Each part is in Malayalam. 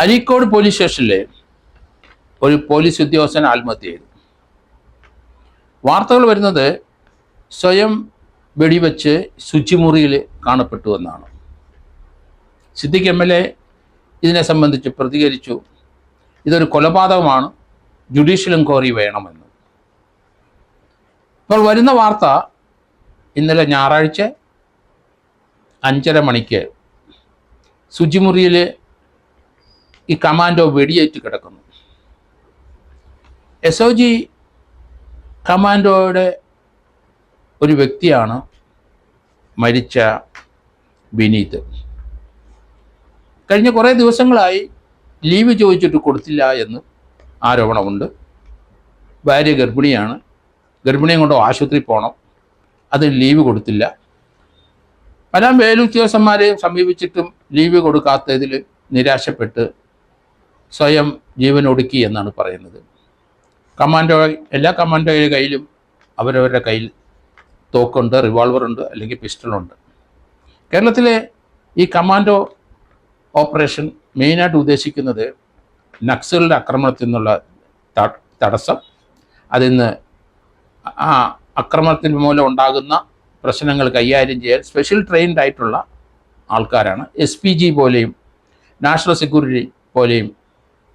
അരീക്കോട് പോലീസ് സ്റ്റേഷനിലെ ഒരു പോലീസ് ഉദ്യോഗസ്ഥൻ ആത്മഹത്യ ചെയ്തു. വാർത്തകൾ വരുന്നത് സ്വയം വെടിവെച്ച് ശുചിമുറിയിൽ കാണപ്പെട്ടു എന്നാണ്. സിദ്ദിഖ് MLA ഇതിനെ സംബന്ധിച്ച് പ്രതികരിച്ചു. ഇതൊരു കൊലപാതകമാണ്, ജുഡീഷ്യൽ എൻക്വയറി വേണമെന്ന്. ഇപ്പോൾ വരുന്ന വാർത്ത ഇന്നലെ ഞായറാഴ്ച 5:30 മണിക്ക് ശുചിമുറിയിൽ ഈ കമാൻഡോ വെടിയേറ്റ് കിടക്കുന്നു. SOG കമാൻഡോയുടെ ഒരു വ്യക്തിയാണ് മരിച്ച വിനീത്. കഴിഞ്ഞ കുറേ ദിവസങ്ങളായി ലീവ് ചോദിച്ചിട്ട് കൊടുത്തില്ല എന്ന് ആരോപണമുണ്ട്. ഭാര്യ ഗർഭിണിയാണ്, ഗർഭിണിയെ കൊണ്ട് ആശുപത്രി പോകണം, അത് ലീവ് കൊടുത്തില്ല. പല മേലുദ്യോഗസ്ഥന്മാരെയും സമീപിച്ചിട്ടും ലീവ് കൊടുക്കാത്തതിൽ നിരാശപ്പെട്ട് സ്വയം ജീവനൊടുക്കി എന്നാണ് പറയുന്നത്. എല്ലാ കമാൻഡോയുടെ കയ്യിലും അവരവരുടെ കയ്യിൽ തോക്കുണ്ട്, റിവോൾവറുണ്ട്, അല്ലെങ്കിൽ പിസ്റ്റളുണ്ട്. കേരളത്തിലെ ഈ കമാൻഡോ ഓപ്പറേഷൻ മെയിനായിട്ട് ഉദ്ദേശിക്കുന്നത് നക്സലുടെ ആക്രമണത്തിൽ നിന്നുള്ള തടസ്സം, അതിന്ന് ആ ആക്രമണത്തിന് മൂലം ഉണ്ടാകുന്ന പ്രശ്നങ്ങൾ കൈകാര്യം ചെയ്യാൻ സ്പെഷ്യൽ ട്രെയിൻഡ് ആയിട്ടുള്ള ആൾക്കാരാണ്. SPG പോലെയും നാഷണൽ സെക്യൂരിറ്റി പോലെയും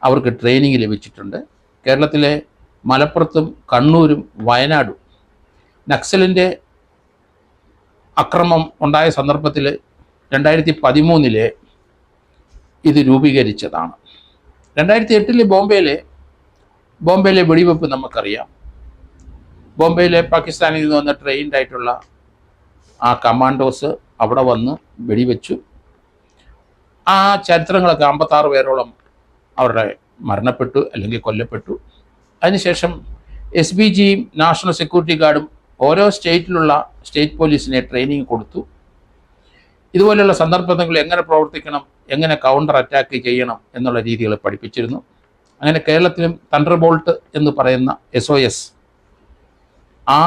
അവർക്ക് ട്രെയിനിങ് ലഭിച്ചിട്ടുണ്ട്. കേരളത്തിലെ മലപ്പുറത്തും കണ്ണൂരും വയനാടും നക്സലിൻ്റെ അക്രമം ഉണ്ടായ സന്ദർഭത്തിൽ 2013 ഇത് രൂപീകരിച്ചതാണ്. 2008 ബോംബെയിലെ വെടിവെപ്പ് നമുക്കറിയാം. ബോംബെയിലെ പാകിസ്ഥാനിൽ നിന്ന് വന്ന ട്രെയിൻഡ് ആയിട്ടുള്ള ആ കമാൻഡോസ് അവിടെ വന്ന് വെടിവെച്ചു. ആ ചരിത്രങ്ങളൊക്കെ 56 പേരോളം അവരുടെ മരണപ്പെട്ടു അല്ലെങ്കിൽ കൊല്ലപ്പെട്ടു. അതിനുശേഷം SPGയും നാഷണൽ സെക്യൂരിറ്റി ഗാർഡും ഓരോ സ്റ്റേറ്റിലുള്ള സ്റ്റേറ്റ് പോലീസിനെ ട്രെയിനിങ് കൊടുത്തു. ഇതുപോലെയുള്ള സന്ദർഭങ്ങളിൽ എങ്ങനെ പ്രവർത്തിക്കണം, എങ്ങനെ കൗണ്ടർ അറ്റാക്ക് ചെയ്യണം എന്നുള്ള രീതികൾ പഠിപ്പിച്ചിരുന്നു. അങ്ങനെ കേരളത്തിലും തണ്ടർബോൾട്ട് എന്ന് പറയുന്ന SOS ആ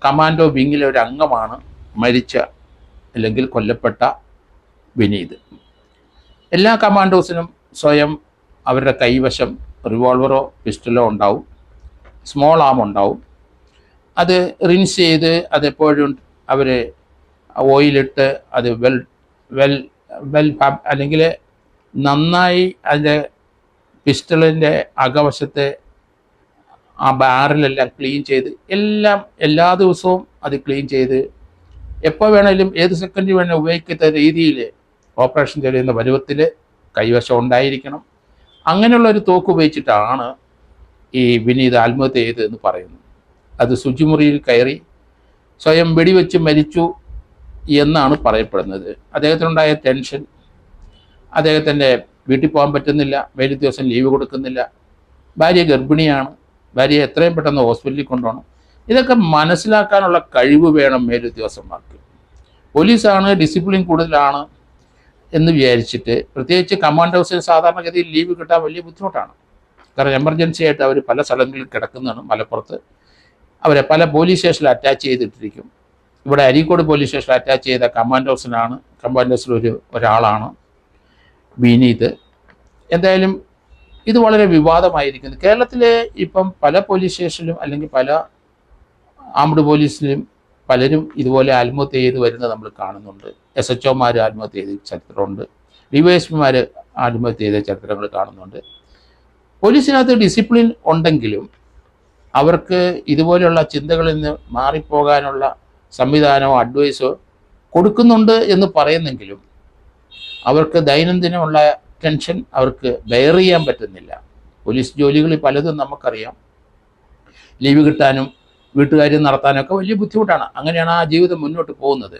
കമാൻഡോ വിങ്ങിലെ ഒരു അംഗമാണ് മരിച്ച അല്ലെങ്കിൽ കൊല്ലപ്പെട്ട വിനീത്. എല്ലാ കമാൻഡോസിനും സ്വയം അവരുടെ കൈവശം റിവോൾവറോ പിസ്റ്റലോ ഉണ്ടാവും, സ്മോൾ ആം ഉണ്ടാവും. അത് റിൻസ് ചെയ്ത് അതെപ്പോഴും അവർ ഓയിലിട്ട് അത് അല്ലെങ്കിൽ നന്നായി അതിൻ്റെ പിസ്റ്റളിൻ്റെ അകവശത്തെ ആ ബാരലെല്ലാം ക്ലീൻ ചെയ്ത് എല്ലാ ദിവസവും അത് ക്ലീൻ ചെയ്ത് എപ്പോൾ വേണമെങ്കിലും ഏത് സെക്കൻഡ് വേണമെങ്കിലും ഉപയോഗിക്കുന്ന രീതിയിൽ ഓപ്പറേഷൻ ചെയ്യുന്ന പരുവത്തിൽ കൈവശം ഉണ്ടായിരിക്കണം. അങ്ങനെയുള്ള ഒരു തോക്ക് ഉപയോഗിച്ചിട്ടാണ് ഈ വിനീത് ആത്മഹത്യ ചെയ്തതെന്ന് പറയുന്നു. അത് ശുചിമുറിയിൽ കയറി സ്വയം വെടിവെച്ച് മരിച്ചു എന്നാണ് പറയപ്പെടുന്നത്. അദ്ദേഹത്തിനുണ്ടായ ടെൻഷൻ, അദ്ദേഹത്തിൻ്റെ വീട്ടിൽ പോകാൻ പറ്റുന്നില്ല, മേലുദ്യോഗസ്ഥൻ ലീവ് കൊടുക്കുന്നില്ല, ഭാര്യ ഗർഭിണിയാണ്, ഭാര്യയെ എത്രയും പെട്ടെന്ന് ഹോസ്പിറ്റലിൽ കൊണ്ടുപോകണം. ഇതൊക്കെ മനസ്സിലാക്കാനുള്ള കഴിവ് വേണം മേലുദ്യോഗസ്ഥന്മാർക്ക്. പോലീസാണ് ഡിസിപ്ലിൻ കൂടുതലാണ് എന്ന് വിചാരിച്ചിട്ട്, പ്രത്യേകിച്ച് കമാൻഡോസിന് സാധാരണഗതിയിൽ ലീവ് കിട്ടാൻ വലിയ ബുദ്ധിമുട്ടാണ്. കാരണം എമർജൻസി ആയിട്ട് അവർ പല സ്ഥലങ്ങളിൽ കിടക്കുന്നതാണ്. മലപ്പുറത്ത് അവരെ പല പോലീസ് സ്റ്റേഷനിൽ അറ്റാച്ച് ചെയ്തിട്ടിരിക്കും. ഇവിടെ അരീക്കോട് പോലീസ് സ്റ്റേഷനിൽ അറ്റാച്ച് ചെയ്ത കമാൻഡോസിൽ ഒരാളാണ് വിനീത്. എന്തായാലും ഇത് വളരെ വിവാദമായിരിക്കുന്നു. കേരളത്തിലെ ഇപ്പം പല പോലീസ് സ്റ്റേഷനിലും അല്ലെങ്കിൽ പല ആംഡ് പോലീസിലും പലരും ഇതുപോലെ ആത്മഹത്യ ചെയ്ത് വരുന്നത് നമ്മൾ കാണുന്നുണ്ട്. SHOമാർ ആത്മഹത്യ ചെയ്ത ചരിത്രമുണ്ട്, DYSPമാർ ആത്മഹത്യ ചെയ്ത ചരിത്രങ്ങൾ കാണുന്നുണ്ട്. പോലീസിനകത്ത് ഡിസിപ്ലിൻ ഉണ്ടെങ്കിലും അവർക്ക് ഇതുപോലെയുള്ള ചിന്തകളിൽ നിന്ന് മാറിപ്പോകാനുള്ള സംവിധാനമോ അഡ്വൈസോ കൊടുക്കുന്നുണ്ട് എന്ന് പറയുന്നെങ്കിലും അവർക്ക് ദൈനംദിനമുള്ള ടെൻഷൻ അവർക്ക് ബെയർ ചെയ്യാൻ പറ്റുന്നില്ല. പോലീസ് ജോലികളിൽ പലതും നമുക്കറിയാം, ലീവ് കിട്ടാനും വീട്ടുകാര്യം നടത്താനൊക്കെ വലിയ ബുദ്ധിമുട്ടാണ്. അങ്ങനെയാണ് ആ ജീവിതം മുന്നോട്ട് പോകുന്നത്.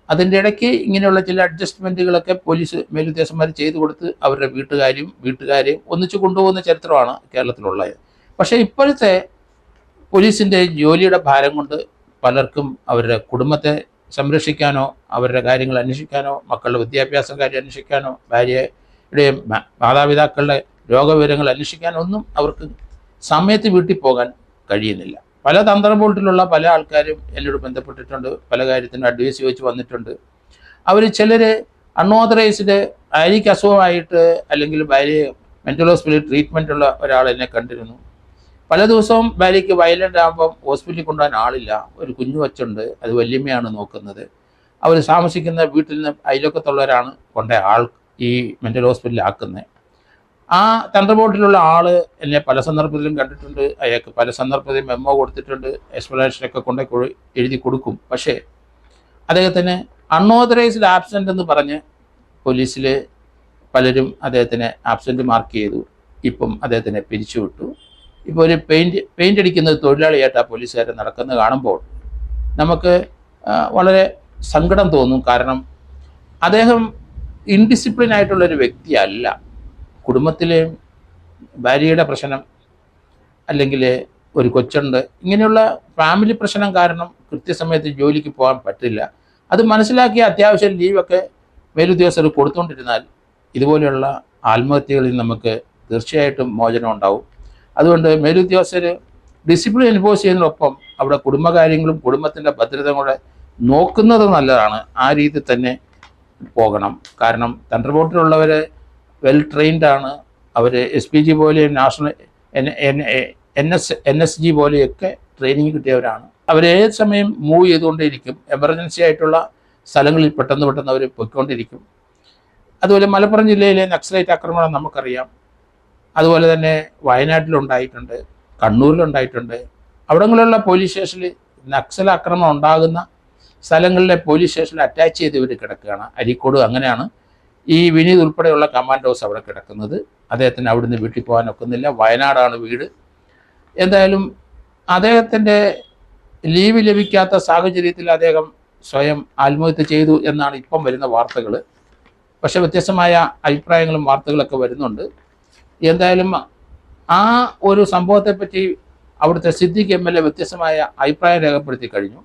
അതിൻ്റെ ഇടയ്ക്ക് ഇങ്ങനെയുള്ള ചില അഡ്ജസ്റ്റ്മെൻറ്റുകളൊക്കെ പോലീസ് മേലുദ്യോഗസ്ഥന്മാർ ചെയ്തു കൊടുത്ത് അവരുടെ വീട്ടുകാരെയും ഒന്നിച്ചു കൊണ്ടുപോകുന്ന ചരിത്രമാണ് കേരളത്തിലുള്ളത്. പക്ഷേ ഇപ്പോഴത്തെ പോലീസിൻ്റെ ജോലിയുടെ ഭാരം കൊണ്ട് പലർക്കും അവരുടെ കുടുംബത്തെ സംരക്ഷിക്കാനോ അവരുടെ കാര്യങ്ങൾ അന്വേഷിക്കാനോ മക്കളുടെ വിദ്യാഭ്യാസം കാര്യം അന്വേഷിക്കാനോ ഭാര്യയുടെയും മാതാപിതാക്കളുടെ രോഗവിവരങ്ങൾ അന്വേഷിക്കാനോ ഒന്നും അവർക്ക് സമയത്ത് വീട്ടിൽ പോകാൻ കഴിയുന്നില്ല. പല തന്ത്രബോൾട്ടിലുള്ള പല ആൾക്കാരും എന്നോട് ബന്ധപ്പെട്ടിട്ടുണ്ട്, പല കാര്യത്തിനും അഡ്വൈസ് ചോദിച്ച് വന്നിട്ടുണ്ട്. അവർ ചിലർ അൺഓതറൈസ്ഡ് ഭാര്യയ്ക്ക് അസുഖമായിട്ട് അല്ലെങ്കിൽ ഭാര്യയെ മെൻ്റൽ ഹോസ്പിറ്റലിൽ ട്രീറ്റ്മെൻ്റ് ഉള്ള ഒരാൾ എന്നെ കണ്ടിരുന്നു. പല ദിവസവും ഭാര്യയ്ക്ക് വയലൻ്റ് ആകുമ്പം ഹോസ്പിറ്റലിൽ കൊണ്ടുപോകാൻ ആളില്ല. ഒരു കുഞ്ഞു വച്ചുണ്ട്, അത് വല്യമ്മയാണ് നോക്കുന്നത്. അവർ താമസിക്കുന്ന വീട്ടിൽ നിന്ന് അയൽവക്കത്തുള്ളവരാണ് ആൾ ഈ മെൻ്റൽ ഹോസ്പിറ്റലിൽ ആക്കുന്നത്. ആ തണ്ടർബോട്ടിലുള്ള ആൾ എന്നെ പല സന്ദർഭത്തിലും കണ്ടിട്ടുണ്ട്. അയാൾക്ക് പല സന്ദർഭത്തിലും മെമ്മോ കൊടുത്തിട്ടുണ്ട്, എക്സ്പ്ലനേഷനൊക്കെ എഴുതി കൊടുക്കും. പക്ഷേ അദ്ദേഹത്തിന് അൺഓതറൈസ്ഡ് ആബ്സെൻ്റ് എന്ന് പറഞ്ഞ് പോലീസിൽ പലരും ആബ്സെൻ്റ് മാർക്ക് ചെയ്തു. ഇപ്പം അദ്ദേഹത്തിനെ പിരിച്ചുവിട്ടു. ഇപ്പോൾ ഒരു പെയിൻ്റ് അടിക്കുന്നത് തൊഴിലാളിയായിട്ട് ആ പോലീസുകാരൻ നടക്കുന്നത് കാണുമ്പോൾ നമുക്ക് വളരെ സങ്കടം തോന്നും. കാരണം അദ്ദേഹം ഇൻഡിസിപ്ലിൻ ആയിട്ടുള്ളൊരു വ്യക്തിയല്ല. കുടുംബത്തിലെ ഭാര്യയുടെ പ്രശ്നം, അല്ലെങ്കിൽ ഒരു കൊച്ചുണ്ട്, ഇങ്ങനെയുള്ള ഫാമിലി പ്രശ്നം കാരണം കൃത്യസമയത്ത് ജോലിക്ക് പോകാൻ പറ്റില്ല. അത് മനസ്സിലാക്കി അത്യാവശ്യം ലീവൊക്കെ മേലുദ്യോഗസ്ഥർ കൊടുത്തുകൊണ്ടിരുന്നാൽ ഇതുപോലെയുള്ള ആത്മഹത്യകളിൽ നമുക്ക് തീർച്ചയായിട്ടും മോചനം ഉണ്ടാവും. അതുകൊണ്ട് മേലുദ്യോഗസ്ഥർ ഡിസിപ്ലിൻ എൻഫോഴ്സ് ചെയ്യുന്നതിനൊപ്പം അവിടെ കുടുംബകാര്യങ്ങളും കുടുംബത്തിൻ്റെ ഭദ്രതയും കൂടെ നോക്കുന്നത് നല്ലതാണ്. ആ രീതിയിൽ തന്നെ പോകണം. കാരണം തണ്ടർബോട്ടിലുള്ളവർ വെൽ ട്രെയിൻഡ് ആണ്. അവർ SPG പോലെയും നാഷണൽ NSG പോലെയൊക്കെ ട്രെയിനിങ് കിട്ടിയവരാണ്. അവർ ഏത് സമയം മൂവ് ചെയ്തുകൊണ്ടേയിരിക്കും. എമർജൻസി ആയിട്ടുള്ള സ്ഥലങ്ങളിൽ പെട്ടെന്ന് അവർ പൊയ്ക്കൊണ്ടിരിക്കും. അതുപോലെ മലപ്പുറം ജില്ലയിലെ നക്സലൈറ്റ് ആക്രമണം നമുക്കറിയാം. അതുപോലെ തന്നെ വയനാട്ടിലുണ്ടായിട്ടുണ്ട്, കണ്ണൂരിലുണ്ടായിട്ടുണ്ട്. അവിടങ്ങളിലുള്ള പോലീസ് സ്റ്റേഷനിൽ നക്സൽ ആക്രമണം ഉണ്ടാകുന്ന സ്ഥലങ്ങളിലെ പോലീസ് സ്റ്റേഷനിൽ അറ്റാച്ച് ചെയ്ത് ഇവർ കിടക്കുകയാണ്. അരീക്കോട് അങ്ങനെയാണ്. ഈ വിനീത് ഉൾപ്പെടെയുള്ള കമാൻഡോസ് അവിടെ കിടക്കുന്നത്. അദ്ദേഹത്തിന് അവിടുന്ന് വീട്ടിൽ പോകാൻ ഒക്കുന്നില്ല. വയനാടാണ് വീട്. എന്തായാലും അദ്ദേഹത്തിൻ്റെ ലീവ് ലഭിക്കാത്ത സാഹചര്യത്തിൽ അദ്ദേഹം സ്വയം ആത്മഹത്യ ചെയ്തു എന്നാണ് ഇപ്പം വരുന്ന വാർത്തകൾ. പക്ഷേ വ്യത്യസ്തമായ അഭിപ്രായങ്ങളും വാർത്തകളൊക്കെ വരുന്നുണ്ട്. എന്തായാലും ആ ഒരു സംഭവത്തെപ്പറ്റി അവിടുത്തെ സിദ്ദിഖ് MLA വ്യത്യസ്തമായ അഭിപ്രായം രേഖപ്പെടുത്തി കഴിഞ്ഞു.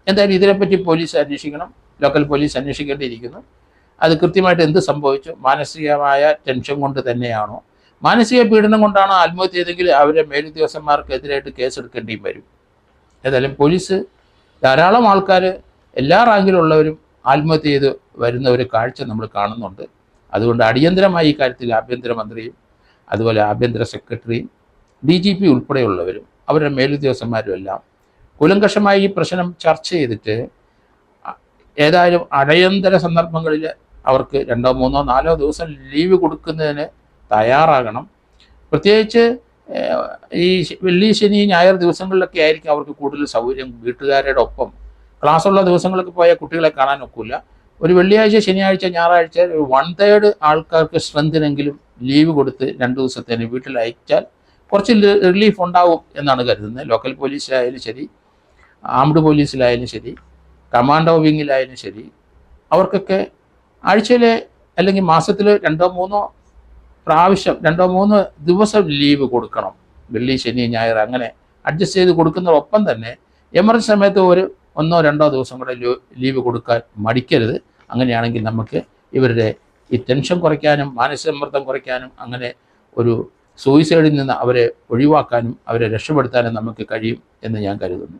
എന്തായാലും ഇതിനെപ്പറ്റി പോലീസ് അന്വേഷിക്കണം, ലോക്കൽ പോലീസ് അന്വേഷിക്കേണ്ടിയിരിക്കുന്നു. അത് കൃത്യമായിട്ട് എന്ത് സംഭവിച്ചു? മാനസികമായ ടെൻഷൻ കൊണ്ട് തന്നെയാണോ, മാനസിക പീഡനം കൊണ്ടാണോ ആത്മഹത്യ ചെയ്തെങ്കിൽ അവരെ മേലുദ്യോഗസ്ഥന്മാർക്കെതിരായിട്ട് കേസെടുക്കേണ്ടിയും വരും. ഏതായാലും പോലീസ് ധാരാളം ആൾക്കാർ എല്ലാ റാങ്കിലുള്ളവരും ആത്മഹത്യ ചെയ്ത് വരുന്ന ഒരു കാഴ്ച നമ്മൾ കാണുന്നുണ്ട്. അതുകൊണ്ട് അടിയന്തരമായി ഈ കാര്യത്തിൽ ആഭ്യന്തരമന്ത്രിയും അതുപോലെ ആഭ്യന്തര സെക്രട്ടറിയും DGP ഉൾപ്പെടെയുള്ളവരും അവരുടെ മേലുദ്യോഗസ്ഥന്മാരും എല്ലാം കൂലങ്കഷമായി ഈ പ്രശ്നം ചർച്ച ചെയ്തിട്ട് ഏതായാലും അടിയന്തര സന്ദർഭങ്ങളിൽ അവർക്ക് 2, 3, 4 ദിവസം ലീവ് കൊടുക്കുന്നതിന് തയ്യാറാകണം. പ്രത്യേകിച്ച് ഈ വെള്ളി, ശനി, ഞായർ ദിവസങ്ങളിലൊക്കെ ആയിരിക്കും അവർക്ക് കൂടുതൽ സൗകര്യം. വീട്ടുകാരുടെ ഒപ്പം ക്ലാസ്സുള്ള ദിവസങ്ങളൊക്കെ പോയാൽ കുട്ടികളെ കാണാൻ ഒക്കില്ല. ഒരു വെള്ളിയാഴ്ച, ശനിയാഴ്ച, ഞായറാഴ്ച 1/3 ആൾക്കാർക്ക് സ്ട്രെങ്തിനെങ്കിലും ലീവ് കൊടുത്ത് 2 ദിവസത്തേന് വീട്ടിൽ അയച്ചാൽ കുറച്ച് റിലീഫ് ഉണ്ടാവും എന്നാണ് കരുതുന്നത്. ലോക്കൽ പോലീസിലായാലും ശരി, ആംഡ് പോലീസിലായാലും ശരി, കമാൻഡോ വിങ്ങിലായാലും ശരി, അവർക്കൊക്കെ ആഴ്ചയിൽ അല്ലെങ്കിൽ മാസത്തിൽ 2-3 പ്രാവശ്യം 2-3 ദിവസം ലീവ് കൊടുക്കണം. വെള്ളി, ശനി, ഞായർ അങ്ങനെ അഡ്ജസ്റ്റ് ചെയ്ത് കൊടുക്കുന്നതോടൊപ്പം തന്നെ എമർജൻസി സമയത്ത് ഒരു 1-2 ദിവസം കൂടെ ലീവ് കൊടുക്കാൻ മടിക്കരുത്. അങ്ങനെയാണെങ്കിൽ നമുക്ക് ഇവരുടെ ഈ ടെൻഷൻ കുറയ്ക്കാനും മാനസിക സമ്മർദ്ദം കുറയ്ക്കാനും അങ്ങനെ ഒരു സൂയിസൈഡിൽ നിന്ന് അവരെ ഒഴിവാക്കാനും അവരെ രക്ഷപ്പെടുത്താനും നമുക്ക് കഴിയും എന്ന് ഞാൻ കരുതുന്നു.